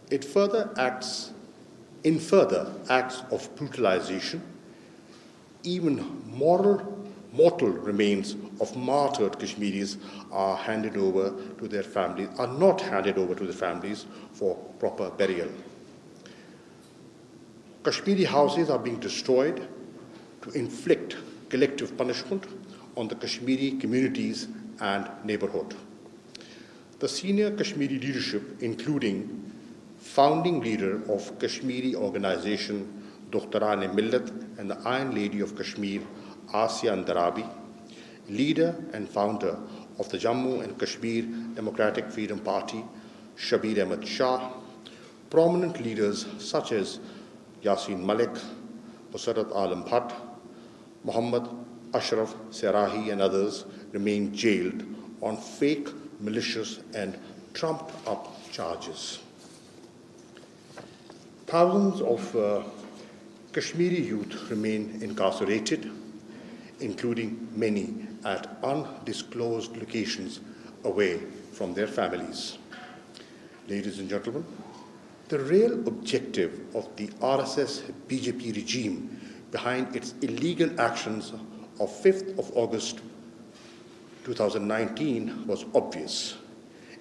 It further acts of brutalization. Even mortal remains of martyred Kashmiris are not handed over to their families for proper burial. Kashmiri houses are being destroyed to inflict collective punishment on the Kashmiri communities and neighborhood. The senior Kashmiri leadership, including founding leader of Kashmiri organization Dukhtaran-e-Millat and the Iron Lady of Kashmir, Asiya Andarabi, leader and founder of the Jammu and Kashmir Democratic Freedom Party, Shabir Ahmed Shah, prominent leaders such as Yasin Malik, Musarrat Alam Bhatt, Muhammad Ashraf Serahi and others remain jailed on fake, malicious and trumped-up charges. Thousands of Kashmiri youth remain incarcerated, including many at undisclosed locations away from their families. Ladies and gentlemen, the real objective of the RSS-BJP regime behind its illegal actions of 5th of August 2019 was obvious.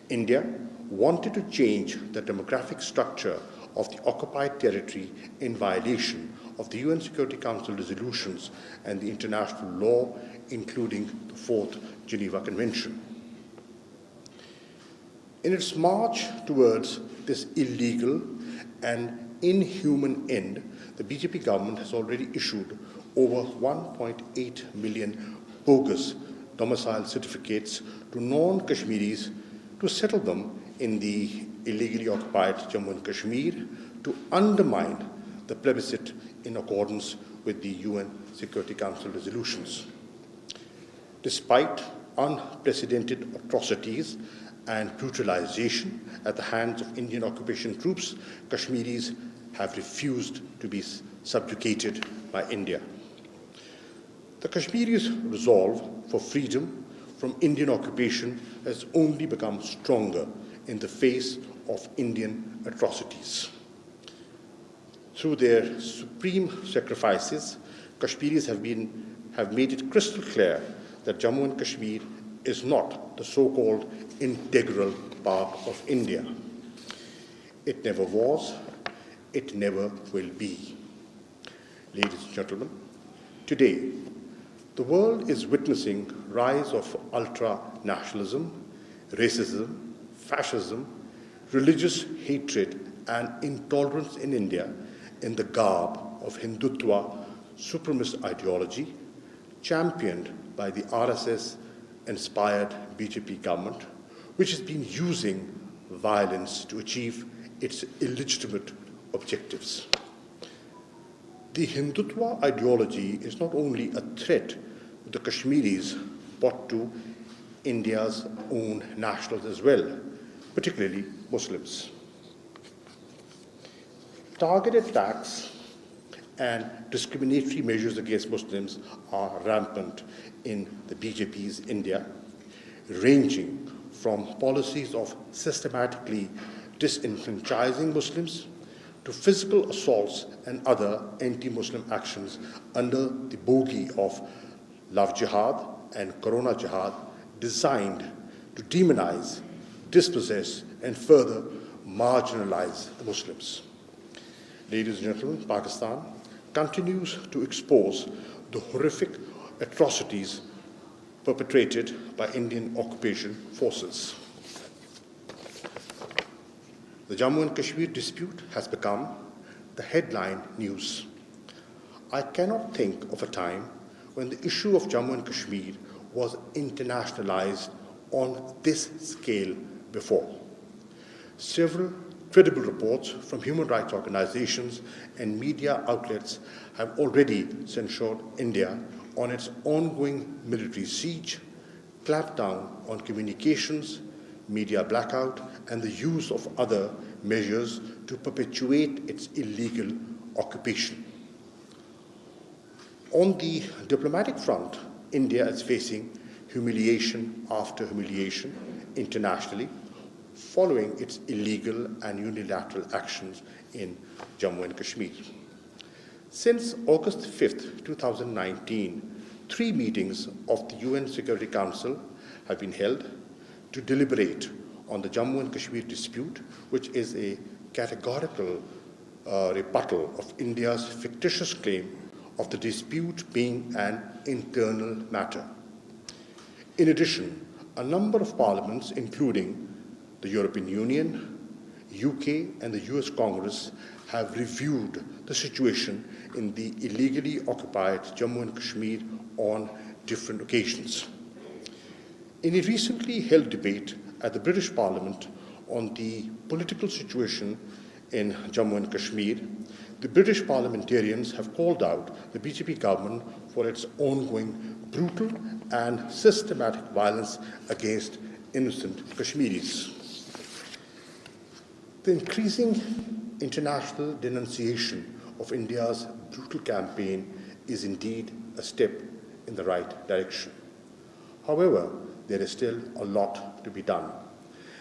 India wanted to change the demographic structure of the occupied territory in violation of the UN Security Council resolutions and the international law, including the 4th Geneva Convention. In its march towards this illegal and inhuman end, the BJP government has already issued over 1.8 million bogus domicile certificates to non-Kashmiris to settle them in the illegally occupied Jammu and Kashmir to undermine the plebiscite in accordance with the UN Security Council resolutions. Despite unprecedented atrocities and brutalization at the hands of Indian occupation troops, Kashmiris have refused to be subjugated by India. The Kashmiris' resolve for freedom from Indian occupation has only become stronger in the face of Indian atrocities. Through their supreme sacrifices, Kashmiris have made it crystal clear that Jammu and Kashmir is not the so-called integral part of India. It never was, it never will be. Ladies and gentlemen, today, the world is witnessing rise of ultra-nationalism, racism, fascism, religious hatred and intolerance in India in the garb of Hindutva supremacist ideology championed by the RSS-inspired BJP government, which has been using violence to achieve its illegitimate objectives. The Hindutva ideology is not only a threat to the Kashmiris, but to India's own nationals as well, particularly Muslims. Targeted attacks and discriminatory measures against Muslims are rampant in the BJP's India, ranging from policies of systematically disenfranchising Muslims to physical assaults and other anti-Muslim actions under the bogey of love jihad and corona jihad, designed to demonize, dispossess, and further marginalize the Muslims. Ladies and gentlemen, Pakistan continues to expose the horrific atrocities perpetrated by Indian occupation forces. The Jammu and Kashmir dispute has become the headline news. I cannot think of a time when the issue of Jammu and Kashmir was internationalized on this scale before. Several credible reports from human rights organizations and media outlets have already censured India on its ongoing military siege, clampdown on communications, media blackout, and the use of other measures to perpetuate its illegal occupation. On the diplomatic front, India is facing humiliation after humiliation internationally following its illegal and unilateral actions in Jammu and Kashmir. Since August 5th, 2019, 3 meetings of the UN Security Council have been held to deliberate on the Jammu and Kashmir dispute, which is a categorical rebuttal of India's fictitious claim of the dispute being an internal matter. In addition, a number of parliaments, including the European Union, UK, and the US Congress, have reviewed the situation in the illegally occupied Jammu and Kashmir on different occasions. In a recently held debate at the British Parliament on the political situation in Jammu and Kashmir, the British parliamentarians have called out the BJP government for its ongoing brutal and systematic violence against innocent Kashmiris. The increasing international denunciation of India's brutal campaign is indeed a step in the right direction. However, there is still a lot to be done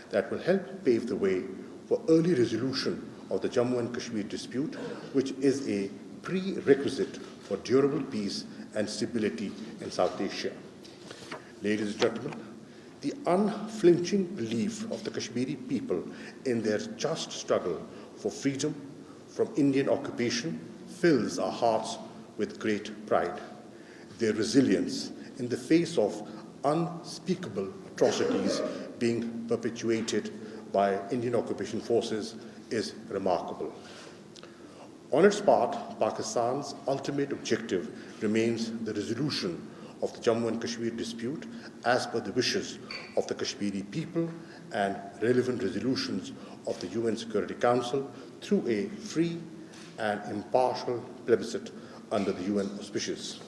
that will help pave the way for early resolution of the Jammu and Kashmir dispute, which is a prerequisite for durable peace and stability in South Asia. Ladies and gentlemen, the unflinching belief of the Kashmiri people in their just struggle for freedom from Indian occupation fills our hearts with great pride. Their resilience in the face of unspeakable atrocities being perpetuated by Indian occupation forces is remarkable. On its part, Pakistan's ultimate objective remains the resolution of the Jammu and Kashmir dispute as per the wishes of the Kashmiri people and relevant resolutions of the UN Security Council through a free and impartial plebiscite under the UN auspices.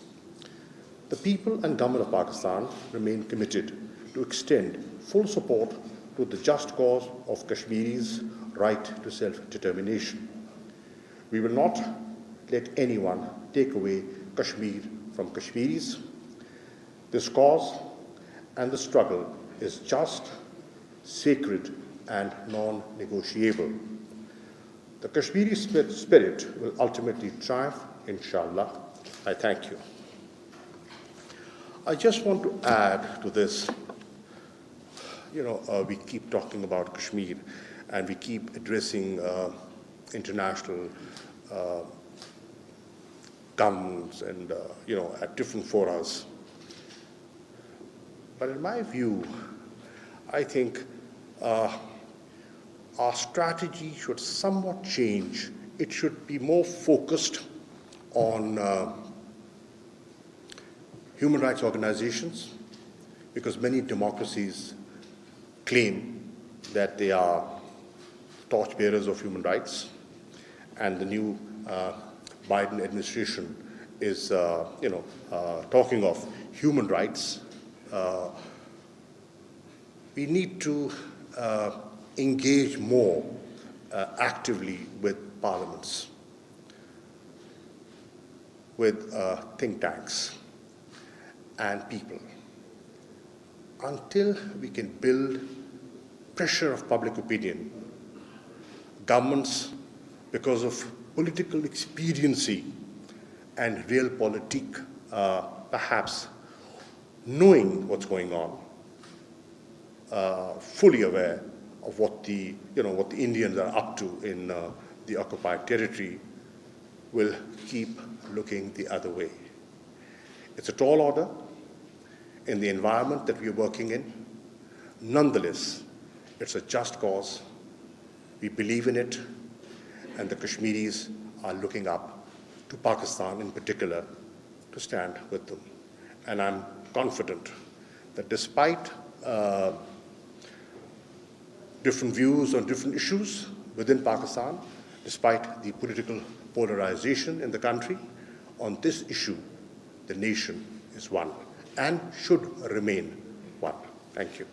The people and government of Pakistan remain committed to extend full support to the just cause of Kashmiris' right to self-determination. We will not let anyone take away Kashmir from Kashmiris. This cause and the struggle is just, sacred, and non-negotiable. The Kashmiri spirit will ultimately triumph, inshallah. I thank you. I just want to add to this, we keep talking about Kashmir and we keep addressing international governments and, at different forums. But in my view, I think our strategy should somewhat change. It should be more focused on human rights organizations, because many democracies claim that they are torchbearers of human rights, and the new Biden administration is, talking of human rights. We need to engage more actively with parliaments, with think tanks and people. Until we can build pressure of public opinion, governments, because of political expediency and realpolitik, perhaps knowing what's going on, fully aware of what the Indians are up to in the occupied territory, will keep looking the other way. It's a tall order in the environment that we are working in. Nonetheless, it's a just cause. We believe in it, and the Kashmiris are looking up to Pakistan in particular to stand with them. And I'm confident that despite different views on different issues within Pakistan, despite the political polarization in the country, on this issue, the nation is one and should remain one. Thank you.